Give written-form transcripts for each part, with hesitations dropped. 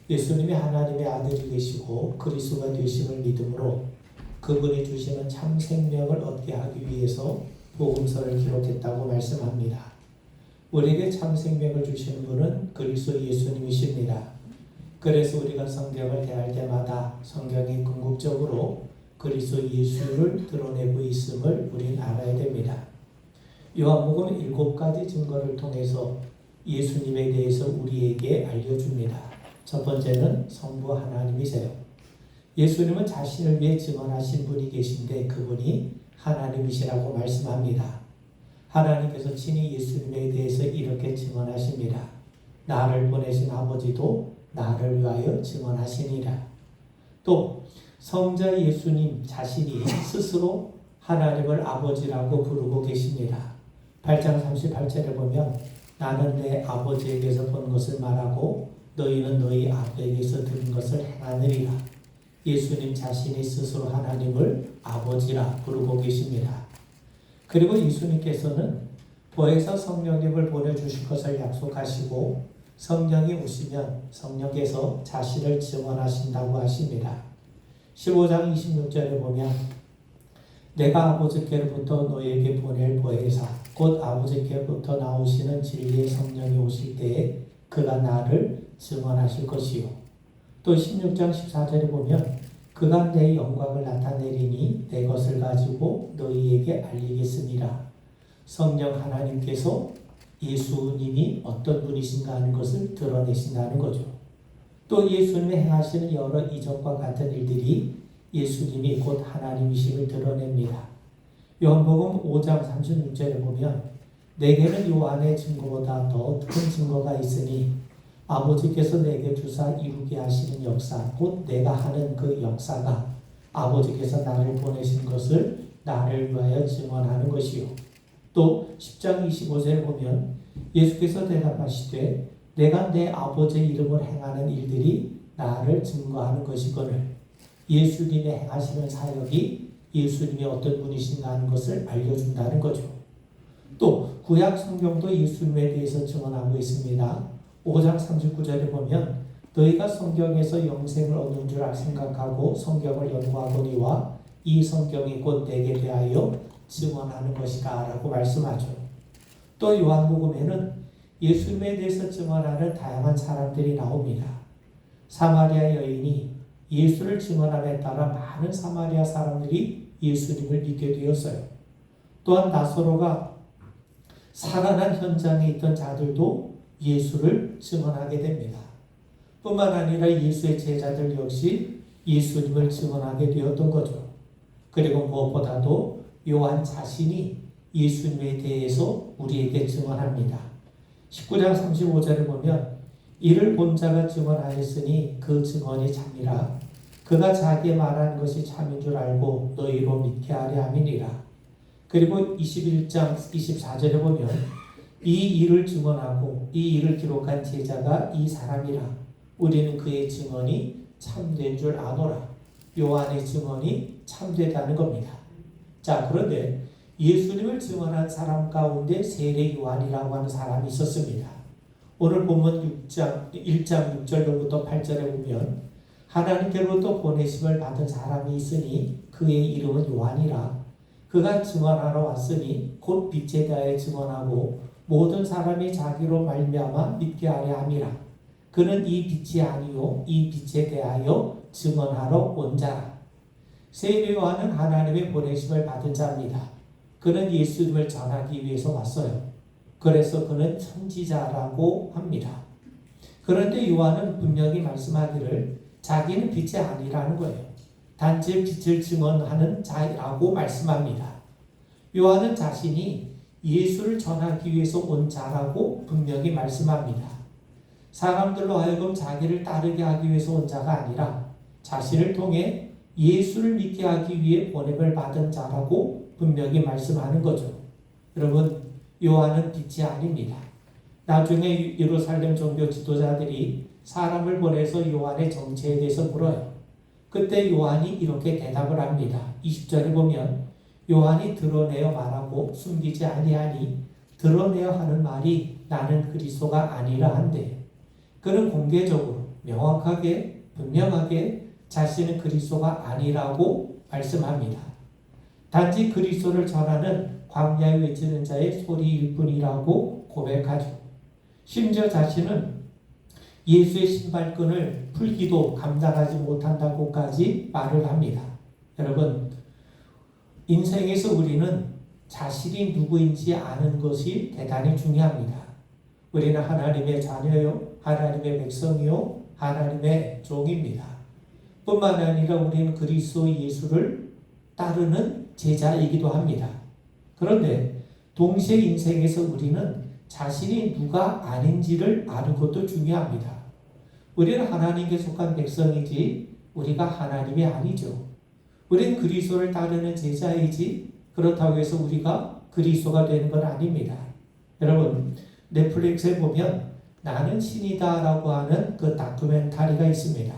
예수님이 하나님의 아들이 되시고 그리스도가 되심을 믿음으로 그분이 주시는 참 생명을 얻게 하기 위해서 복음서를 기록했다고 말씀합니다. 우리에게 참 생명을 주시는 분은 그리스도 예수님이십니다. 그래서 우리가 성경을 대할 때마다 성경이 궁극적으로 그리스도 예수를 드러내고 있음을 우리는 알아야 됩니다. 요한복음은 7가지 증거를 통해서 예수님에 대해서 우리에게 알려줍니다. 첫 번째는 성부 하나님이세요. 예수님은 자신을 위해 증언하신 분이 계신데 그분이 하나님이시라고 말씀합니다. 하나님께서 친히 예수님에 대해서 이렇게 증언하십니다. 나를 보내신 아버지도 나를 위하여 증언하시니라. 또 성자 예수님 자신이 스스로 하나님을 아버지라고 부르고 계십니다. 8장 38절에 보면 나는 내 아버지에게서 본 것을 말하고 너희는 너희 아버지에게서 들은 것을 행하느니라. 예수님 자신이 스스로 하나님을 아버지라 부르고 계십니다. 그리고 예수님께서는 보혜사 성령님을 보내주실 것을 약속하시고 성령이 오시면 성령께서 자신을 증언하신다고 하십니다. 15장 26절에 보면 내가 아버지께로부터 너희에게 보낼 보혜사 곧 아버지께로부터 나오시는 진리의 성령이 오실 때에 그가 나를 증언하실 것이요. 또 16장 14절에 보면 그가 내 영광을 나타내리니 내 것을 가지고 너희에게 알리겠습니다. 성령 하나님께서 예수님이 어떤 분이신가 하는 것을 드러내신다는 거죠. 또 예수님이 행하시는 여러 이적과 같은 일들이 예수님이 곧 하나님이심을 드러냅니다. 요한복음 5장 36절에 보면 내게는 요한의 증거보다 더 큰 증거가 있으니 아버지께서 내게 주사 이루게 하시는 역사 곧 내가 하는 그 역사가 아버지께서 나를 보내신 것을 나를 위하여 증언하는 것이요. 또 10장 25절에 보면 예수께서 대답하시되 내가 내 아버지의 이름을 행하는 일들이 나를 증거하는 것이거늘 예수님의 행하시는 사역이 예수님이 어떤 분이신가 하는 것을 알려준다는 거죠. 또 구약 성경도 예수님에 대해서 증언하고 있습니다. 5장 39절에 보면 너희가 성경에서 영생을 얻는 줄 생각하고 성경을 연구하거니와 이 성경이 곧 내게 대하여 증언하는 것이다 라고 말씀하죠. 또 요한복음에는 예수님에 대해서 증언하는 다양한 사람들이 나옵니다. 사마리아 여인이 예수를 증언함에 따라 많은 사마리아 사람들이 예수님을 믿게 되었어요. 또한 나사로가 살아난 현장에 있던 자들도 예수를 증언하게 됩니다. 뿐만 아니라 예수의 제자들 역시 예수님을 증언하게 되었던 거죠. 그리고 무엇보다도 요한 자신이 예수님에 대해서 우리에게 증언합니다. 19장 35절을 보면 이를 본 자가 증언하였으니 그 증언이 참이라 그가 자기의 말하는 것이 참인 줄 알고 너희로 믿게 하려 함이니라. 그리고 21장 24절에 보면 이 일을 증언하고 이 일을 기록한 제자가 이 사람이라 우리는 그의 증언이 참된 줄 아노라. 요한의 증언이 참되다는 겁니다. 자, 그런데 예수님을 증언한 사람 가운데 세례 요한이라고 하는 사람이 있었습니다. 오늘 본문 1장 6절로부터 8절에 보면 하나님께로부터 보내심을 받은 사람이 있으니 그의 이름은 요한이라. 그가 증언하러 왔으니 곧 빛에 대하여 증언하고 모든 사람이 자기로 말미암아 믿게 하려 함이라. 그는 이 빛이 아니요 이 빛에 대하여 증언하러 온 자라. 세례 요한은 하나님의 보내심을 받은 자입니다. 그는 예수님을 전하기 위해서 왔어요. 그래서 그는 선지자라고 합니다. 그런데 요한은 분명히 말씀하기를 자기는 빛이 아니라는 거예요. 단지 빛을 증언하는 자라고 말씀합니다. 요한은 자신이 예수를 전하기 위해서 온 자라고 분명히 말씀합니다. 사람들로 하여금 자기를 따르게 하기 위해서 온 자가 아니라 자신을 통해 예수를 믿게 하기 위해 보냄을 받은 자라고 분명히 말씀하는 거죠. 여러분, 요한은 빛이 아닙니다. 나중에 예루살렘 종교 지도자들이 사람을 보내서 요한의 정체에 대해서 물어요. 그때 요한이 이렇게 대답을 합니다. 20절에 보면 요한이 드러내어 말하고 숨기지 아니하니 드러내어 하는 말이 나는 그리스도가 아니라 한데 그는 공개적으로 명확하게 분명하게 자신은 그리스도가 아니라고 말씀합니다. 단지 그리스도를 전하는 광야에 외치는 자의 소리일 뿐이라고 고백하죠. 심지어 자신은 예수의 신발끈을 풀기도 감당하지 못한다고까지 말을 합니다. 여러분, 인생에서 우리는 자신이 누구인지 아는 것이 대단히 중요합니다. 우리는 하나님의 자녀요, 하나님의 백성이요, 하나님의 종입니다. 뿐만 아니라 우리는 그리스도 예수를 따르는 제자이기도 합니다. 그런데 동시에 인생에서 우리는 자신이 누가 아닌지를 아는 것도 중요합니다. 우리는 하나님께 속한 백성이지 우리가 하나님이 아니죠. 우리는 그리스도를 따르는 제자이지 그렇다고 해서 우리가 그리스도가 되는 건 아닙니다. 여러분, 넷플릭스에 보면 나는 신이다 라고 하는 그 다큐멘터리가 있습니다.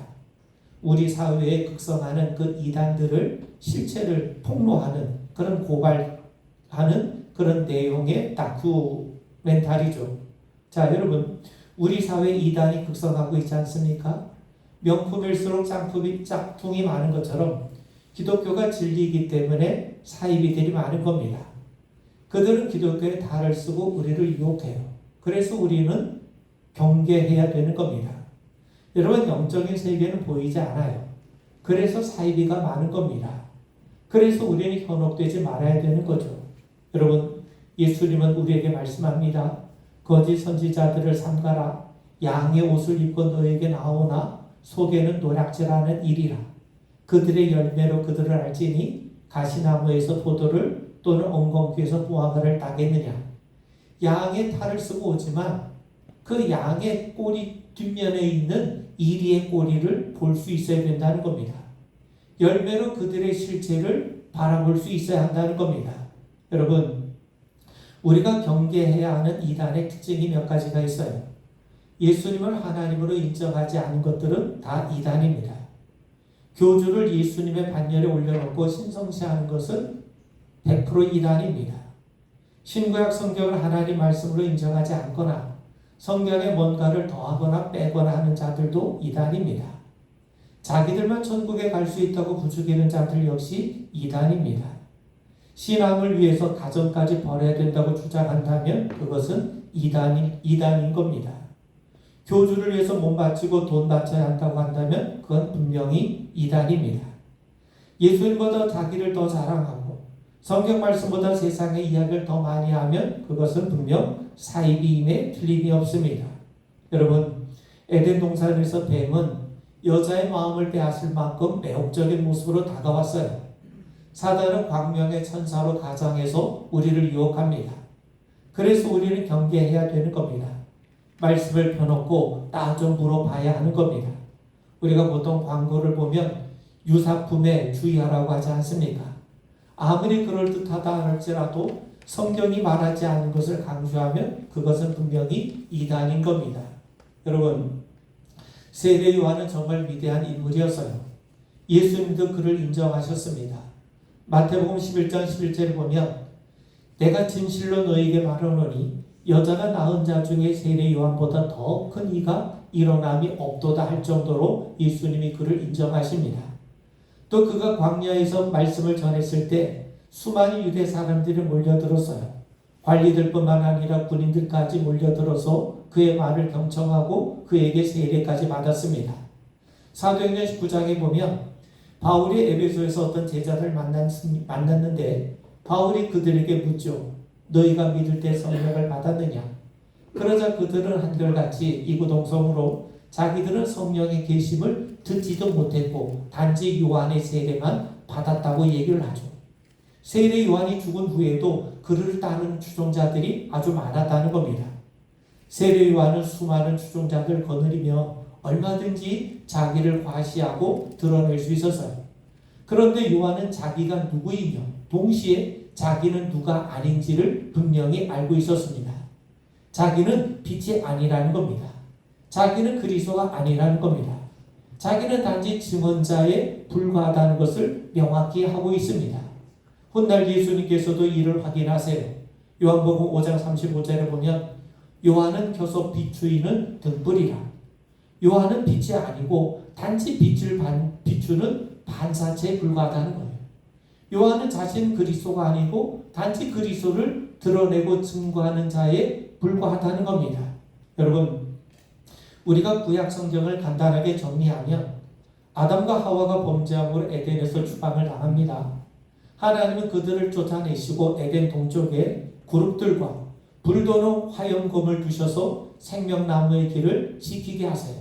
우리 사회에 극성하는 그 이단들을 실체를 폭로하는 그런 고발하는 그런 내용의 다큐멘터리죠. 자, 여러분, 우리 사회 이단이 극성하고 있지 않습니까? 명품일수록 짝퉁이 많은 것처럼 기독교가 진리이기 때문에 사이비들이 많은 겁니다. 그들은 기독교에 탈을 쓰고 우리를 유혹해요. 그래서 우리는 경계해야 되는 겁니다. 여러분, 영적인 세계는 보이지 않아요. 그래서 사이비가 많은 겁니다. 그래서 우리는 현혹되지 말아야 되는 거죠. 여러분, 예수님은 우리에게 말씀합니다. 거짓 선지자들을 삼가라. 양의 옷을 입고 너에게 나오나 속에는 노략질하는 일이라. 그들의 열매로 그들을 알지니 가시나무에서 포도를 또는 엉겅퀴에서 무화과를 따겠느냐. 양의 탈을 쓰고 오지만 그 양의 꼬리 뒷면에 있는 이리의 꼬리를 볼 수 있어야 된다는 겁니다. 열매로 그들의 실체를 바라볼 수 있어야 한다는 겁니다. 여러분, 우리가 경계해야 하는 이단의 특징이 몇 가지가 있어요. 예수님을 하나님으로 인정하지 않은 것들은 다 이단입니다. 교주를 예수님의 반열에 올려놓고 신성시하는 것은 100% 이단입니다. 신구약 성경을 하나님 말씀으로 인정하지 않거나 성경에 뭔가를 더하거나 빼거나 하는 자들도 이단입니다. 자기들만 천국에 갈 수 있다고 부추기는 자들 역시 이단입니다. 신앙을 위해서 가정까지 버려야 된다고 주장한다면 그것은 이단인 겁니다. 교주를 위해서 몸 바치고 돈 바쳐야 한다고 한다면 그건 분명히 이단입니다. 예수님보다 자기를 더 자랑하고 성경 말씀보다 세상의 이야기를 더 많이 하면 그것은 분명 사이비임에 틀림이 없습니다. 여러분, 에덴 동산에서 뱀은 여자의 마음을 빼앗을 만큼 매혹적인 모습으로 다가왔어요. 사단은 광명의 천사로 가장해서 우리를 유혹합니다. 그래서 우리는 경계해야 되는 겁니다. 말씀을 펴놓고 나 좀 물어봐야 하는 겁니다. 우리가 보통 광고를 보면 유사품에 주의하라고 하지 않습니까? 아무리 그럴듯하다 할지라도 성경이 말하지 않는 것을 강조하면 그것은 분명히 이단인 겁니다. 여러분, 세례 요한은 정말 위대한 인물이었어요. 예수님도 그를 인정하셨습니다. 마태복음 11장 11절을 보면 내가 진실로 너에게 말하노니 여자가 낳은 자 중에 세례 요한보다 더 큰 이가 일어남이 없도다 할 정도로 예수님이 그를 인정하십니다. 또 그가 광야에서 말씀을 전했을 때 수많은 유대 사람들이 몰려들었어요. 관리들뿐만 아니라 군인들까지 몰려들어서 그의 말을 경청하고 그에게 세례까지 받았습니다. 사도행전 19장에 보면 바울이 에베소에서 어떤 제자를 만났는데 바울이 그들에게 묻죠. 너희가 믿을 때 성령을 받았느냐? 그러자 그들은 한결같이 이구동성으로 자기들은 성령의 계심을 듣지도 못했고 단지 요한의 세례만 받았다고 얘기를 하죠. 세례 요한이 죽은 후에도 그를 따르는 추종자들이 아주 많았다는 겁니다. 세례 요한은 수많은 추종자들 거느리며 얼마든지 자기를 과시하고 드러낼 수 있었어요. 그런데 요한은 자기가 누구이며 동시에 자기는 누가 아닌지를 분명히 알고 있었습니다. 자기는 빛이 아니라는 겁니다. 자기는 그리스도가 아니라는 겁니다. 자기는 단지 증언자에 불과하다는 것을 명확히 하고 있습니다. 훗날 예수님께서도 이를 확인하세요. 요한복음 5장 35절에 보면 요한은 교섭 비추이는 등불이라. 요한은 빛이 아니고 단지 빛을 비추는 반사체에 불과하다는 거예요. 요한은 자신 그리스도가 아니고 단지 그리스도를 드러내고 증거하는 자에 불과하다는 겁니다. 여러분, 우리가 구약 성경을 간단하게 정리하면 아담과 하와가 범죄함으로 에덴에서 추방을 당합니다. 하나님은 그들을 쫓아내시고 에덴 동쪽에 그룹들과 불도는 화염검을 두셔서 생명나무의 길을 지키게 하세요.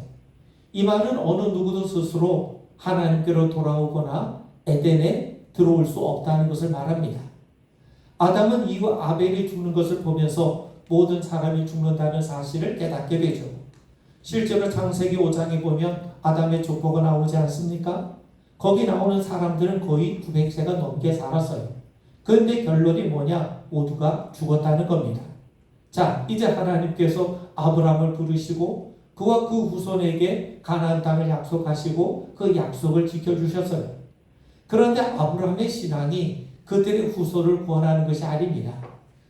이 말은 어느 누구도 스스로 하나님께로 돌아오거나 에덴에 들어올 수 없다는 것을 말합니다. 아담은 이후 아벨이 죽는 것을 보면서 모든 사람이 죽는다는 사실을 깨닫게 되죠. 실제로 창세기 5장에 보면 아담의 족보가 나오지 않습니까? 거기 나오는 사람들은 거의 900세가 넘게 살았어요. 그런데 결론이 뭐냐? 모두가 죽었다는 겁니다. 자, 이제 하나님께서 아브라함을 부르시고 그와 그 후손에게 가나안 땅을 약속하시고 그 약속을 지켜주셨어요. 그런데 아브라함의 신앙이 그들의 후손을 구원하는 것이 아닙니다.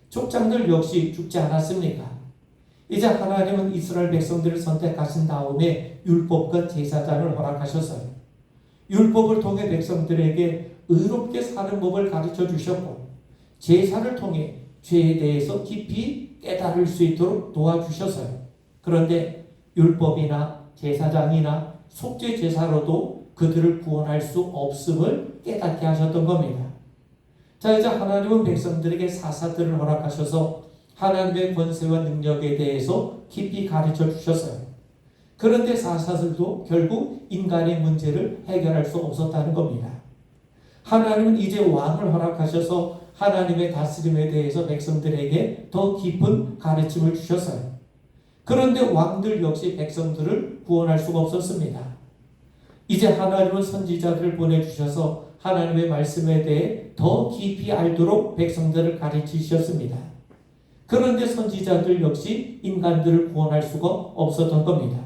족장들 역시 죽지 않았습니까? 이제 하나님은 이스라엘 백성들을 선택하신 다음에 율법과 제사장을 허락하셨어요. 율법을 통해 백성들에게 의롭게 사는 법을 가르쳐 주셨고 제사를 통해 죄에 대해서 깊이 깨달을 수 있도록 도와주셨어요. 그런데 율법이나 제사장이나 속죄 제사로도 그들을 구원할 수 없음을 깨닫게 하셨던 겁니다. 자, 이제 하나님은 백성들에게 사사들을 허락하셔서 하나님의 권세와 능력에 대해서 깊이 가르쳐 주셨어요. 그런데 사사들도 결국 인간의 문제를 해결할 수 없었다는 겁니다. 하나님은 이제 왕을 허락하셔서 하나님의 다스림에 대해서 백성들에게 더 깊은 가르침을 주셨어요. 그런데 왕들 역시 백성들을 구원할 수가 없었습니다. 이제 하나님은 선지자들을 보내주셔서 하나님의 말씀에 대해 더 깊이 알도록 백성들을 가르치셨습니다. 그런데 선지자들 역시 인간들을 구원할 수가 없었던 겁니다.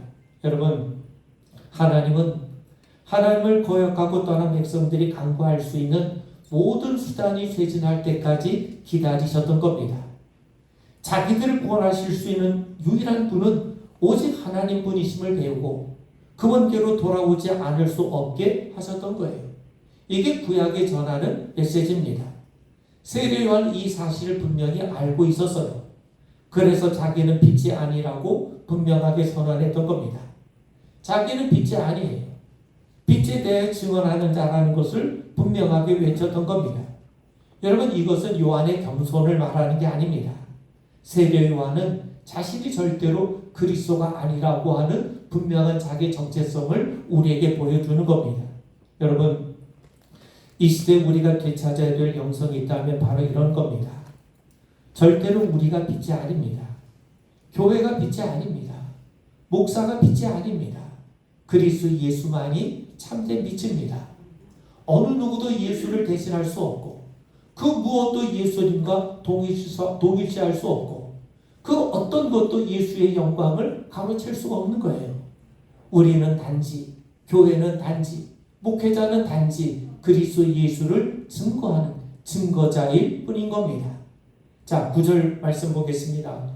여러분, 하나님은 하나님을 거역하고 떠난 백성들이 간구할 수 있는 모든 수단이 쇠진할 때까지 기다리셨던 겁니다. 자기들을 구원하실 수 있는 유일한 분은 오직 하나님 분이심을 배우고 그분께로 돌아오지 않을 수 없게 하셨던 거예요. 이게 구약에 전하는 메시지입니다. 세례 요한은 이 사실을 분명히 알고 있었어요. 그래서 자기는 빛이 아니라고 분명하게 선언했던 겁니다. 자기는 빛이 아니에요. 빛에 대해 증언하는 자라는 것을 분명하게 외쳤던 겁니다. 여러분, 이것은 요한의 겸손을 말하는 게 아닙니다. 세례 요한은 자신이 절대로 그리스도가 아니라고 하는 분명한 자기 정체성을 우리에게 보여주는 겁니다. 여러분, 이 시대에 우리가 되찾아야 될 영성이 있다면 바로 이런 겁니다. 절대로 우리가 빛이 아닙니다. 교회가 빛이 아닙니다. 목사가 빛이 아닙니다. 그리스도 예수만이 참된 빛입니다. 어느 누구도 예수를 대신할 수 없고 그 무엇도 예수님과 동일시할 수 없고 그 어떤 것도 예수의 영광을 가로챌 수가 없는 거예요. 우리는 단지, 교회는 단지, 목회자는 단지 그리스도 예수를 증거하는 증거자일 뿐인 겁니다. 자, 9절 말씀 보겠습니다.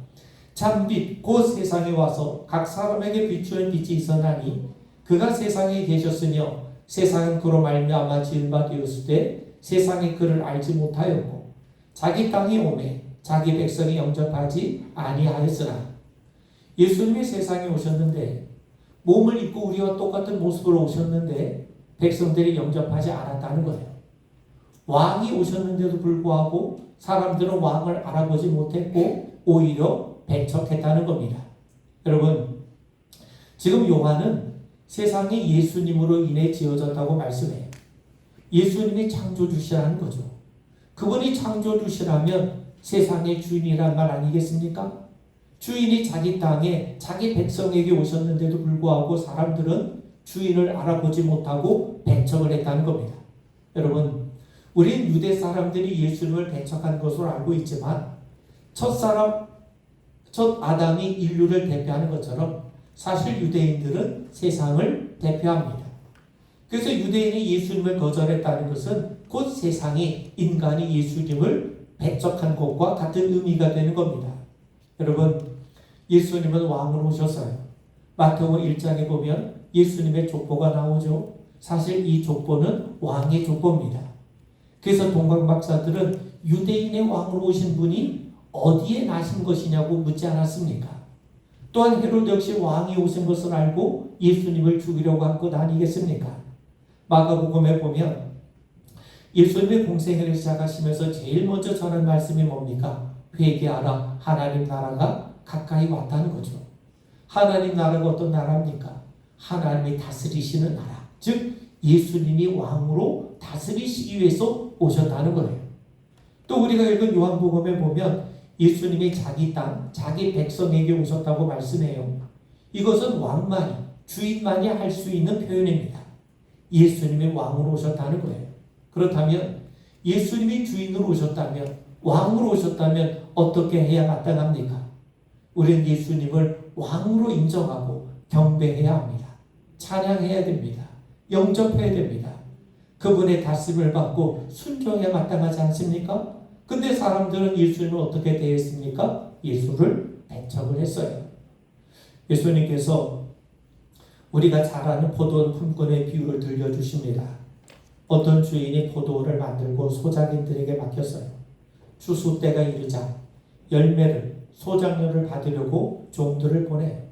참빛 곧 세상에 와서 각 사람에게 비추는 빛이 있었나니 그가 세상에 계셨으며 세상은 그로 말미암아 지은 바 되었으되 세상이 그를 알지 못하였고 자기 땅에 오매 자기 백성이 영접하지 아니하였으나 예수님이 세상에 오셨는데 몸을 입고 우리와 똑같은 모습으로 오셨는데 백성들이 영접하지 않았다는 거예요. 왕이 오셨는데도 불구하고 사람들은 왕을 알아보지 못했고 오히려 배척했다는 겁니다. 여러분, 지금 요한은 세상이 예수님으로 인해 지어졌다고 말씀해요. 예수님이 창조주시라는 거죠. 그분이 창조주시라면 세상의 주인이란 말 아니겠습니까? 주인이 자기 땅에 자기 백성에게 오셨는데도 불구하고 사람들은 주인을 알아보지 못하고 배척을 했다는 겁니다. 여러분, 우린 유대 사람들이 예수님을 배척한 것으로 알고 있지만 첫 아담이 인류를 대표하는 것처럼 사실 유대인들은 세상을 대표합니다. 그래서 유대인이 예수님을 거절했다는 것은 곧 세상이 인간이 예수님을 배척한 것과 같은 의미가 되는 겁니다. 여러분, 예수님은 왕으로 오셨어요. 마태복음 1장에 보면 예수님의 족보가 나오죠. 사실 이 족보는 왕의 족보입니다. 그래서 동방박사들은 유대인의 왕으로 오신 분이 어디에 나신 것이냐고 묻지 않았습니까? 또한 헤롯 역시 왕이 오신 것을 알고 예수님을 죽이려고 한 것 아니겠습니까? 마가복음에 보면 예수님의 공생애를 시작하시면서 제일 먼저 전한 말씀이 뭡니까? 회개하라, 하나님 나라가 가까이 왔다는 거죠. 하나님 나라가 어떤 나라입니까? 하나님이 다스리시는 나라, 즉 예수님이 왕으로 다스리시기 위해서 오셨다는 거예요. 또 우리가 읽은 요한복음에 보면 예수님이 자기 땅, 자기 백성에게 오셨다고 말씀해요. 이것은 왕만이, 주인만이 할 수 있는 표현입니다. 예수님이 왕으로 오셨다는 거예요. 그렇다면 예수님이 주인으로 오셨다면, 왕으로 오셨다면 어떻게 해야 마땅합니까? 우리는 예수님을 왕으로 인정하고 경배해야 합니다. 찬양해야 됩니다. 영접해야 됩니다. 그분의 다스림을 받고 순종해야 마땅하지 않습니까? 근데 사람들은 예수님을 어떻게 대했습니까? 예수를 배척을 했어요. 예수님께서 우리가 잘 아는 포도원 품꾼의 비유를 들려주십니다. 어떤 주인이 포도원을 만들고 소작인들에게 맡겼어요. 추수 때가 이르자 열매를, 소작료를 받으려고 종들을 보내요.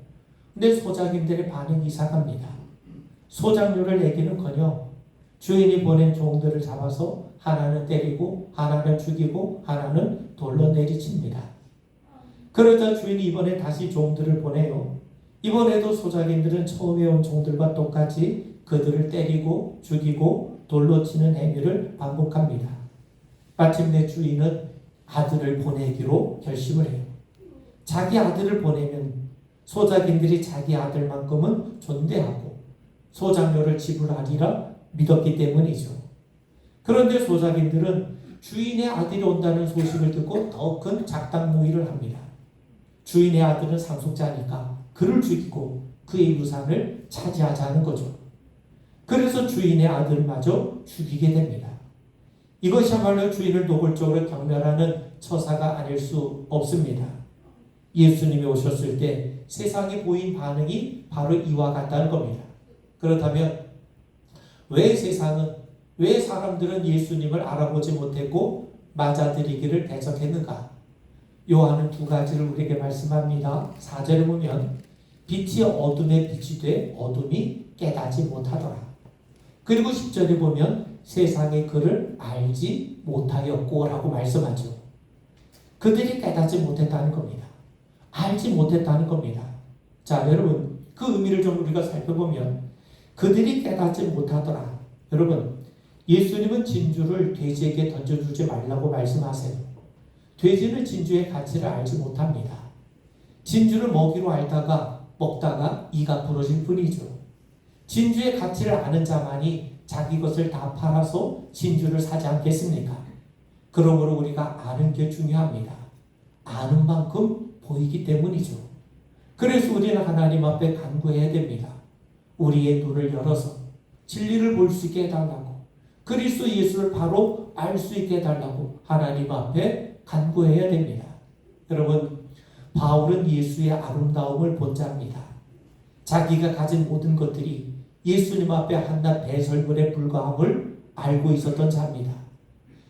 근데 소작인들의 반응이 이상합니다. 소작료를 내기는커녕 주인이 보낸 종들을 잡아서 하나는 때리고 하나는 죽이고 하나는 돌로 내리칩니다. 그러자 주인이 이번에 다시 종들을 보내요. 이번에도 소작인들은 처음에 온 종들과 똑같이 그들을 때리고 죽이고 돌로 치는 행위를 반복합니다. 마침내 주인은 아들을 보내기로 결심을 해요. 자기 아들을 보내면 소작인들이 자기 아들만큼은 존대하고 소작료를 지불하리라 믿었기 때문이죠. 그런데 소작인들은 주인의 아들이 온다는 소식을 듣고 더 큰 작당 모의를 합니다. 주인의 아들은 상속자니까 그를 죽이고 그의 유산을 차지하자는 거죠. 그래서 주인의 아들마저 죽이게 됩니다. 이것이야말로 주인을 노골적으로 경멸하는 처사가 아닐 수 없습니다. 예수님이 오셨을 때 세상에 보인 반응이 바로 이와 같다는 겁니다. 그렇다면 왜 사람들은 예수님을 알아보지 못했고 맞아들이기를 배척했는가? 요한은 두 가지를 우리에게 말씀합니다. 4절에 보면 빛이 어둠에 빛이 돼 어둠이 깨닫지 못하더라. 그리고 10절에 보면 세상에 그를 알지 못하였고 라고 말씀하죠. 그들이 깨닫지 못했다는 겁니다. 알지 못했다는 겁니다. 자, 여러분 그 의미를 좀 우리가 살펴보면 그들이 깨닫지 못하더라. 여러분 예수님은 진주를 돼지에게 던져주지 말라고 말씀하세요. 돼지는 진주의 가치를 알지 못합니다. 진주를 먹이로 알다가 먹다가 이가 부러질 뿐이죠. 진주의 가치를 아는 자만이 자기 것을 다 팔아서 진주를 사지 않겠습니까? 그러므로 우리가 아는 게 중요합니다. 아는 만큼 보이기 때문이죠. 그래서 우리는 하나님 앞에 간구해야 됩니다. 우리의 눈을 열어서 진리를 볼 수 있게 해달라고, 그리스도 예수를 바로 알 수 있게 해달라고 하나님 앞에 간구해야 됩니다. 여러분, 바울은 예수의 아름다움을 본 자입니다. 자기가 가진 모든 것들이 예수님 앞에 한낱 배설물에 불과함을 알고 있었던 자입니다.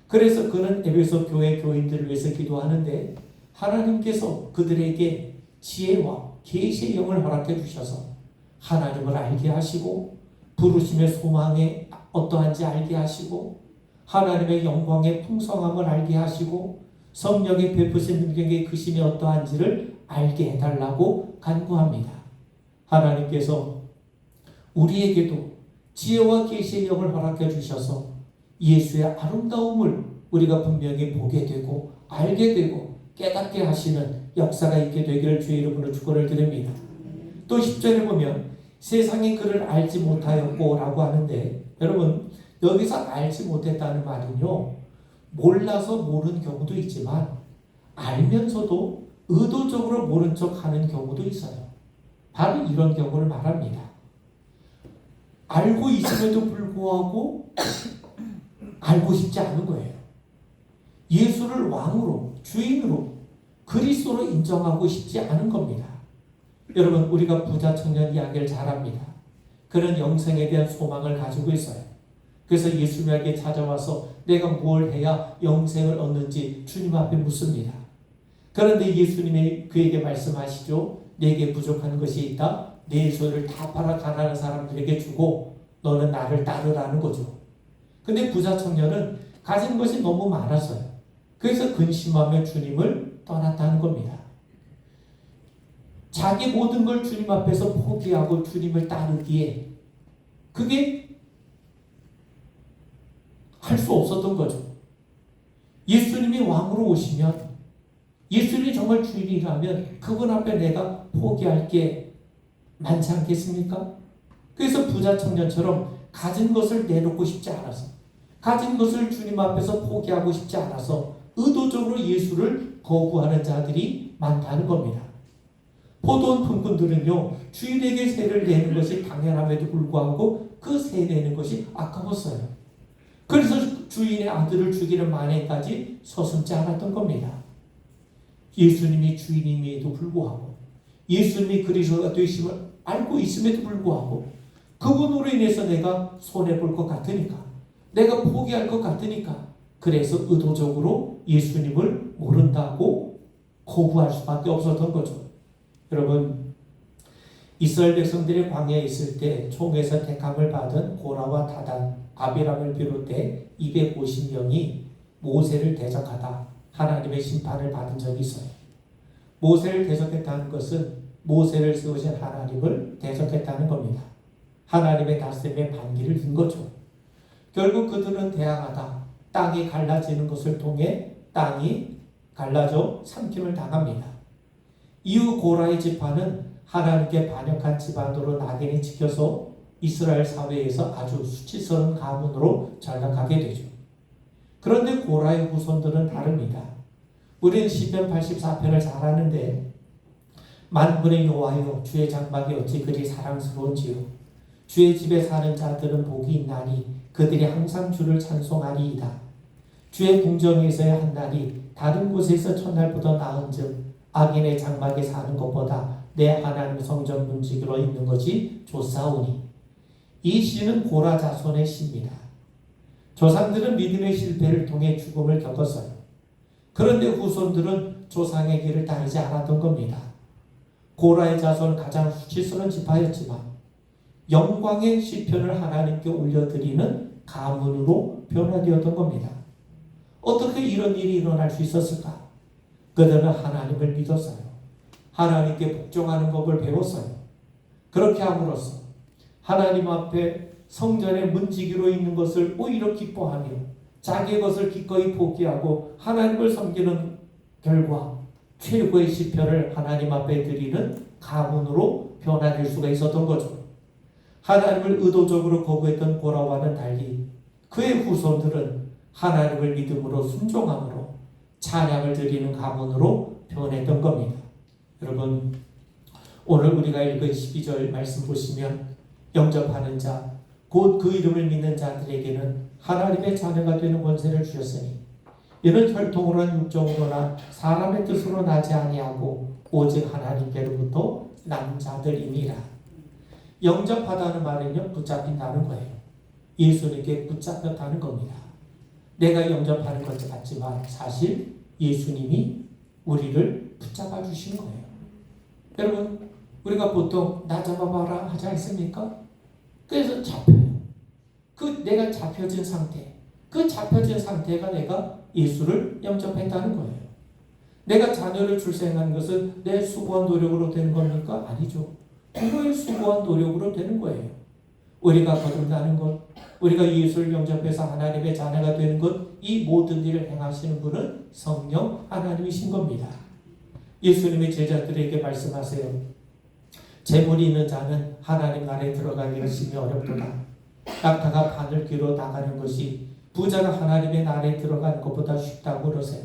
그래서 그는 에베소 교회 교인들을 위해서 기도하는데 하나님께서 그들에게 지혜와 계시의 영을 허락해 주셔서 하나님을 알게 하시고 부르심의 소망에 어떠한지 알게 하시고 하나님의 영광의 풍성함을 알게 하시고 성령의 베푸신 능력의 크심이 어떠한지를 알게 해달라고 간구합니다. 하나님께서 우리에게도 지혜와 계시의 영을 허락해 주셔서 예수의 아름다움을 우리가 분명히 보게 되고 알게 되고 깨닫게 하시는 역사가 있게 되기를 주의 이름으로 축원을 드립니다. 또 10절에 보면 세상이 그를 알지 못하였고 라고 하는데 여러분 여기서 알지 못했다는 말은요 몰라서 모르는 경우도 있지만 알면서도 의도적으로 모른 척 하는 경우도 있어요. 바로 이런 경우를 말합니다. 알고 있음에도 불구하고 알고 싶지 않은 거예요. 예수를 왕으로 주인으로 그리스도로 인정하고 싶지 않은 겁니다. 여러분, 우리가 부자 청년 이야기를 잘 합니다. 그는 영생에 대한 소망을 가지고 있어요. 그래서 예수님에게 찾아와서 내가 무엇을 해야 영생을 얻는지 주님 앞에 묻습니다. 그런데 예수님이 그에게 말씀하시죠. 내게 부족한 것이 있다. 내 소유를 다 팔아 가난한 사람들에게 주고 너는 나를 따르라는 거죠. 근데 부자 청년은 가진 것이 너무 많았어요. 그래서 근심하며 주님을 떠났다는 겁니다. 자기 모든 걸 주님 앞에서 포기하고 주님을 따르기에 그게 할 수 없었던 거죠. 예수님이 왕으로 오시면, 예수님이 정말 주인이라면 그분 앞에 내가 포기할 게 많지 않겠습니까? 그래서 부자 청년처럼 가진 것을 내놓고 싶지 않아서, 가진 것을 주님 앞에서 포기하고 싶지 않아서 의도적으로 예수를 거부하는 자들이 많다는 겁니다. 포도원 품꾼들은요, 주인에게 세를 내는 것이 당연함에도 불구하고 그 세 내는 것이 아까웠어요. 그래서 주인의 아들을 죽이는 만행까지 서슴지 않았던 겁니다. 예수님이 주인임에도 불구하고, 예수님이 그리스도가 되심을 알고 있음에도 불구하고, 그분으로 인해서 내가 손해볼 것 같으니까, 내가 포기할 것 같으니까, 그래서 의도적으로 예수님을 모른다고 거부할 수밖에 없었던 거죠. 여러분, 이스라엘 백성들이 광야에 있을 때 총에서 택함을 받은 고라와 다단, 아비람을 비롯해 250명이 모세를 대적하다 하나님의 심판을 받은 적이 있어요. 모세를 대적했다는 것은 모세를 세우신 하나님을 대적했다는 겁니다. 하나님의 다스림에 반기를 든 거죠. 결국 그들은 대항하다 땅이 갈라지는 것을 통해 땅이 갈라져 삼킴을 당합니다. 이후 고라의 지파는 하나님께 반역한 집안으로 낙인이 찍혀서 이스라엘 사회에서 아주 수치스러운 가문으로 전락하게 되죠. 그런데 고라의 후손들은 다릅니다. 우리는 시편 84편을 잘 아는데, 만군의 여호와여 주의 장막이 어찌 그리 사랑스러운지요. 주의 집에 사는 자들은 복이 있나니 그들이 항상 주를 찬송하리이다. 주의 궁정에서의 한 날이 다른 곳에서 첫날보다 나은즉 악인의 장막에 사는 것보다 내 하나님 성전 문지기로 있는 것이 좋사오니. 이 시는 고라 자손의 시입니다. 조상들은 믿음의 실패를 통해 죽음을 겪었어요. 그런데 후손들은 조상의 길을 따르지 않았던 겁니다. 고라의 자손은 가장 수치스러운 지파였지만 영광의 시편을 하나님께 올려드리는 가문으로 변화되었던 겁니다. 어떻게 이런 일이 일어날 수 있었을까? 그들은 하나님을 믿었어요. 하나님께 복종하는 법을 배웠어요. 그렇게 함으로써 하나님 앞에 성전의 문지기로 있는 것을 오히려 기뻐하며 자기의 것을 기꺼이 포기하고 하나님을 섬기는 결과 최고의 시편을 하나님 앞에 드리는 가문으로 변화될 수가 있었던 거죠. 하나님을 의도적으로 거부했던 고라와는 달리 그의 후손들은 하나님을 믿음으로 순종함으로 찬양을 드리는 가문으로 변했던 겁니다. 여러분, 오늘 우리가 읽은 12절 말씀 보시면 영접하는 자, 곧 그 이름을 믿는 자들에게는 하나님의 자녀가 되는 권세를 주셨으니 이는 혈통으로나 육정으로나 사람의 뜻으로 나지 아니하고 오직 하나님께로부터 난 자들이니라. 영접하다는 말은요, 붙잡힌다는 거예요. 예수님께 붙잡혔다는 겁니다. 내가 영접하는 것 같지만 사실 예수님이 우리를 붙잡아 주신 거예요. 여러분, 우리가 보통 나 잡아봐라 하지 않습니까? 그래서 잡혀요. 그 내가 잡혀진 상태, 그 잡혀진 상태가 내가 예수를 영접했다는 거예요. 내가 자녀를 출생한 것은 내 수고한 노력으로 되는 겁니까? 아니죠. 부모의 수고한 노력으로 되는 거예요. 우리가 거듭나는 것, 우리가 예수를 영접해서 하나님의 자녀가 되는 것, 이 모든 일을 행하시는 분은 성령 하나님이신 겁니다. 예수님의 제자들에게 말씀하세요. 재물이 있는 자는 하나님 나라에 들어가기가 심히 어렵도다. 낙타가 바늘귀로 나가는 것이 부자가 하나님의 나라에 들어가는 것보다 쉽다고 그러세요.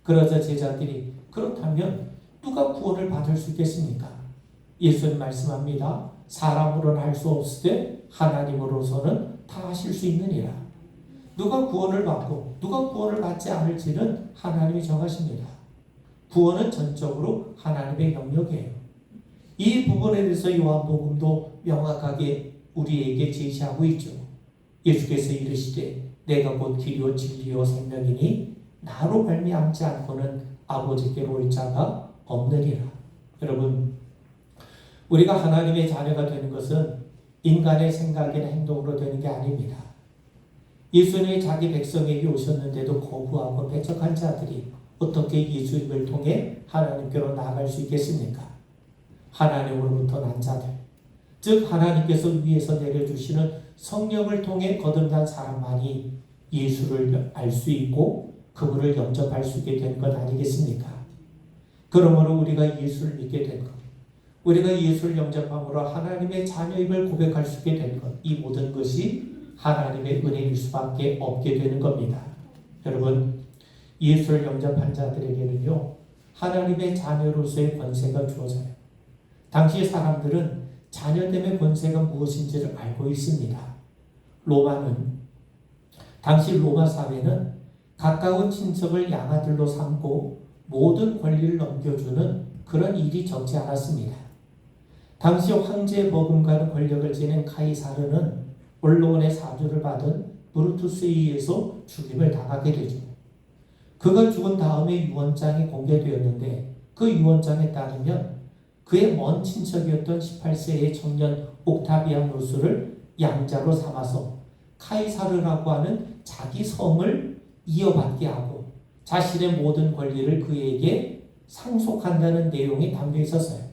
그러자 제자들이 그렇다면 누가 구원을 받을 수 있겠습니까? 예수님 말씀합니다. 사람으로는 할 수 없으되 하나님으로서는 다 하실 수 있느니라. 누가 구원을 받고 누가 구원을 받지 않을지는 하나님이 정하십니다. 구원은 전적으로 하나님의 영역이에요. 이 부분에 대해서 요한복음도 명확하게 우리에게 제시하고 있죠. 예수께서 이르시되 내가 곧 길이요 진리요 생명이니 나로 말미암지 않고는 아버지께로 올 자가 없느니라. 여러분, 우리가 하나님의 자녀가 되는 것은 인간의 생각이나 행동으로 되는 게 아닙니다. 예수님이 자기 백성에게 오셨는데도 거부하고 배척한 자들이 어떻게 예수님을 통해 하나님께로 나아갈 수 있겠습니까? 하나님으로부터 난 자들, 즉 하나님께서 위에서 내려주시는 성령을 통해 거듭난 사람만이 예수를 알 수 있고 그분을 영접할 수 있게 된 것 아니겠습니까? 그러므로 우리가 예수를 믿게 된 것, 우리가 예수를 영접함으로 하나님의 자녀임을 고백할 수 있게 된 것, 이 모든 것이 하나님의 은혜일 수밖에 없게 되는 겁니다. 여러분, 예수를 영접한 자들에게는요, 하나님의 자녀로서의 권세가 주어져요. 당시 사람들은 자녀됨의 권세가 무엇인지를 알고 있습니다. 당시 로마 사회는 가까운 친척을 양아들로 삼고 모든 권리를 넘겨주는 그런 일이 적지 않았습니다. 당시 황제 버금가는 권력을 지닌 카이사르는 언론의 사주를 받은 브루투스에 의해서 죽임을 당하게 되죠. 그가 죽은 다음에 유언장이 공개되었는데 그 유언장에 따르면 그의 먼 친척이었던 18세의 청년 옥타비아누스를 양자로 삼아서 카이사르라고 하는 자기 성을 이어받게 하고 자신의 모든 권리를 그에게 상속한다는 내용이 담겨 있었어요.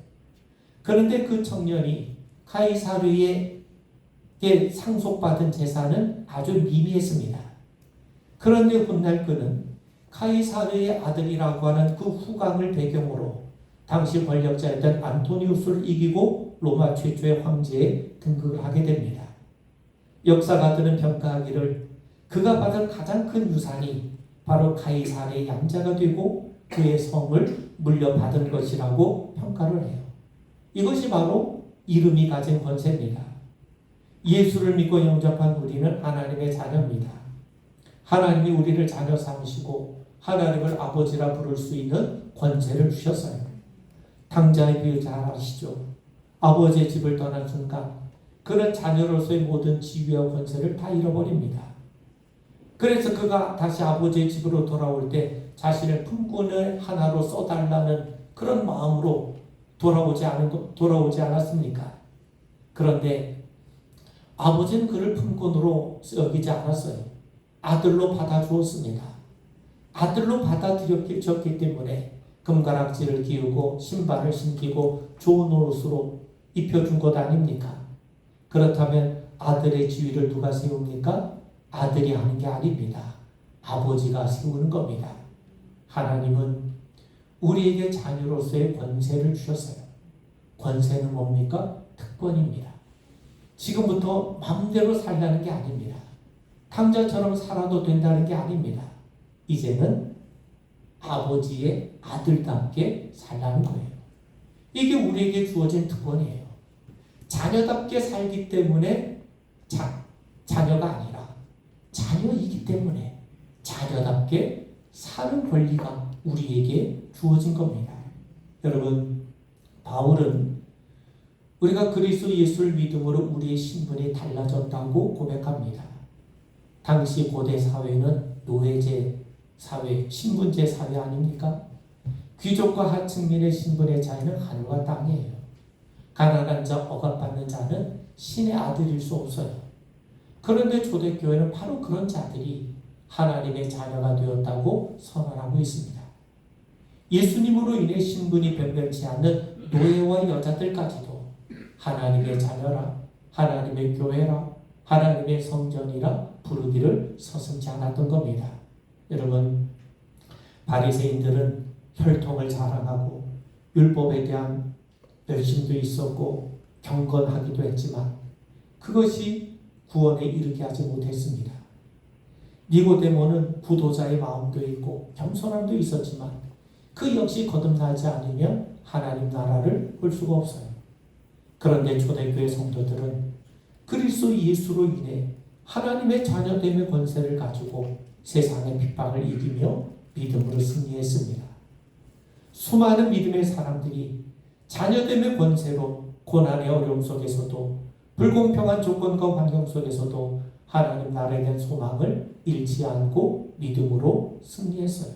그런데 그 청년이 카이사르에게 상속받은 재산은 아주 미미했습니다. 그런데 훗날 그는 카이사르의 아들이라고 하는 그 후광을 배경으로 당시 권력자였던 안토니우스를 이기고 로마 최초의 황제에 등극을 하게 됩니다. 역사가들은 평가하기를 그가 받은 가장 큰 유산이 바로 카이사르의 양자가 되고 그의 성을 물려받은 것이라고 평가를 해요. 이것이 바로 이름이 가진 권세입니다. 예수를 믿고 영접한 우리는 하나님의 자녀입니다. 하나님이 우리를 자녀 삼으시고 하나님을 아버지라 부를 수 있는 권세를 주셨어요. 탕자의 비유 잘 아시죠? 아버지의 집을 떠난 순간 그는 자녀로서의 모든 지위와 권세를 다 잃어버립니다. 그래서 그가 다시 아버지의 집으로 돌아올 때 자신의 품꾼을 하나로 써달라는 그런 마음으로 돌아오지 않았습니까? 그런데 아버지는 그를 품꾼으로 여기지 않았어요. 아들로 받아주었습니다. 아들로 받아들였기 때문에 금가락지를 기우고 신발을 신기고 좋은 옷으로 입혀준 것 아닙니까? 그렇다면 아들의 지위를 누가 세웁니까? 아들이 하는 게 아닙니다. 아버지가 세우는 겁니다. 하나님은 우리에게 자녀로서의 권세를 주셨어요. 권세는 뭡니까? 특권입니다. 지금부터 마음대로 살라는 게 아닙니다. 탕자처럼 살아도 된다는 게 아닙니다. 이제는 아버지의 아들답게 살라는 거예요. 이게 우리에게 주어진 특권이에요. 자녀답게 살기 때문에 자녀가 아니라 자녀이기 때문에 자녀답게 사는 권리가 우리에게 주어진 겁니다. 여러분, 바울은 우리가 그리스도 예수를 믿음으로 우리의 신분이 달라졌다고 고백합니다. 당시 고대 사회는 노예제 사회, 신분제 사회 아닙니까? 귀족과 하층민의 신분의 차이는 하늘과 땅이에요. 가난한 자, 억압받는 자는 신의 아들일 수 없어요. 그런데 초대교회는 바로 그런 자들이 하나님의 자녀가 되었다고 선언하고 있습니다. 예수님으로 인해 신분이 변변치 않는 노예와 여자들까지도 하나님의 자녀라, 하나님의 교회라, 하나님의 성전이라 부르기를 서슴지 않았던 겁니다. 여러분, 바리새인들은 혈통을 자랑하고 율법에 대한 열심도 있었고 경건하기도 했지만 그것이 구원에 이르게 하지 못했습니다. 니고데모는 부도자의 마음도 있고 겸손함도 있었지만 그 역시 거듭나지 않으면 하나님 나라를 볼 수가 없어요. 그런데 초대교회 성도들은 그리스도 예수로 인해 하나님의 자녀됨의 권세를 가지고 세상의 핍박을 이기며 믿음으로 승리했습니다. 수많은 믿음의 사람들이 자녀됨의 권세로 고난의 어려움 속에서도 불공평한 조건과 환경 속에서도 하나님 나라에 대한 소망을 잃지 않고 믿음으로 승리했어요.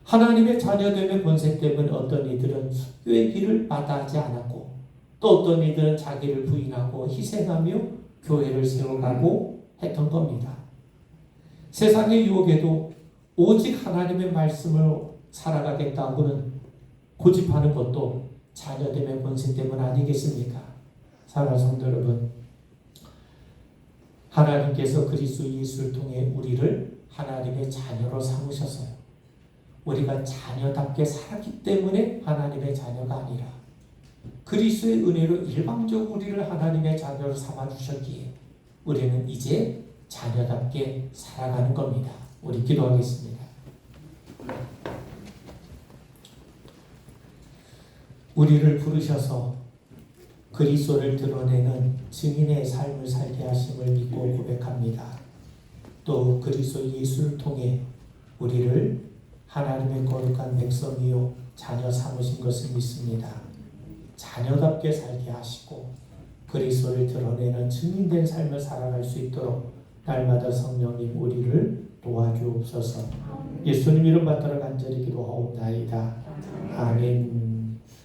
하나님의 자녀됨의 권세 때문에 어떤 이들은 순교의 길을 마다하지 않았고 또 어떤 이들은 자기를 부인하고 희생하며 교회를 세워가고 했던 겁니다. 세상의 유혹에도 오직 하나님의 말씀을 살아가겠다고는 고집하는 것도 자녀됨의 권세 때문 아니겠습니까? 사랑하는 성도 여러분, 하나님께서 그리스도 예수를 통해 우리를 하나님의 자녀로 삼으셨어요. 우리가 자녀답게 살았기 때문에 하나님의 자녀가 아니라 그리스도의 은혜로 일방적으로 우리를 하나님의 자녀로 삼아주셨기에 우리는 이제 자녀답게 살아가는 겁니다. 우리 기도하겠습니다. 우리를 부르셔서 그리스도를 드러내는 증인의 삶을 살게 하심을 믿고 고백합니다. 또 그리스도 예수를 통해 우리를 하나님의 거룩한 백성이요 자녀 삼으신 것을 믿습니다. 자녀답게 살게 하시고 그리스도를 드러내는 증인된 삶을 살아갈 수 있도록 날마다 성령님 우리를 도와주옵소서. 예수님 이름 받들어 간절히 기도하옵나이다. 아멘.